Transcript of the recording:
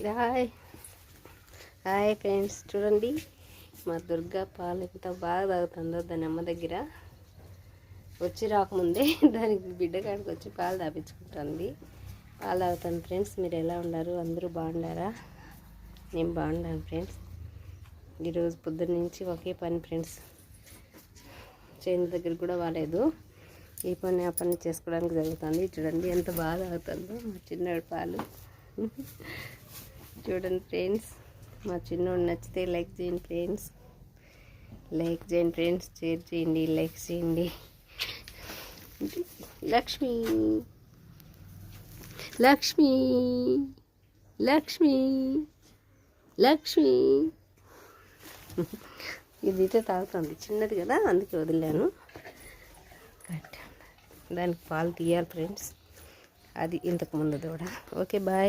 Hi hi friends, చూడండి మా దుర్గా పాలు ఎంత బాగా తాగుతుందో. దాని అమ్మ దగ్గర వచ్చి రాకముందే దానికి బిడ్డ కాడికి వచ్చి పాలు తాపించుకుంటుంది. పాలు తాగుతాను ఫ్రెండ్స్. మీరు ఎలా ఉన్నారు? అందరూ బాగున్నారా? నేను బాగున్నాను ఫ్రెండ్స్. ఈరోజు పొద్దున్న నుంచి ఒకే పని ఫ్రెండ్స్. చేను దగ్గర కూడా వాలేదు. ఈ పని ఆ పని చేసుకోవడానికి జరుగుతుంది. చూడండి ఎంత బాగా తాగుతుందో మా చిన్నోడి పాలు. చూడండి ఫ్రెండ్స్, మా చిన్నోడు నచ్చితే లైక్ చేయండి ఫ్రెండ్స్, లైక్ చేయండి ఫ్రెండ్స్, షేర్ చేయండి, లైక్ చేయండి. లక్ష్మి లక్ష్మి లక్ష్మి లక్ష్మి ఇది అయితే తాగుతుంది. చిన్నది కదా, అందుకే వదిలాను. దానికి పాలు తీయాలి ఫ్రెండ్స్. అది ఇంతకు ముందు కూడా. Okay bye.